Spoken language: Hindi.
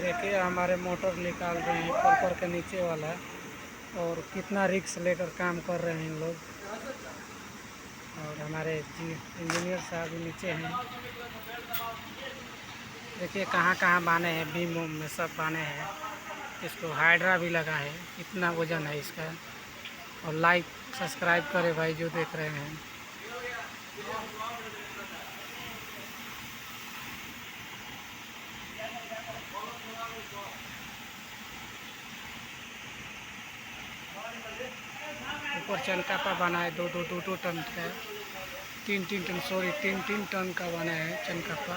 देखिए हमारे मोटर निकाल रहे हैं कॉपर के नीचे वाला, और कितना रिक्स लेकर काम कर रहे हैं इन लोग। और हमारे जी इंजीनियर साहब भी नीचे हैं। देखिए कहाँ कहाँ बाने हैं, बीम उम में सब बाने हैं। इसको हाइड्रा भी लगा है, इतना वजन है इसका। और लाइक सब्सक्राइब करें भाई जो देख रहे हैं। ऊपर चनकापा बना है, दो टन का, तीन टन, सॉरी 3 टन का बना है चनकापा।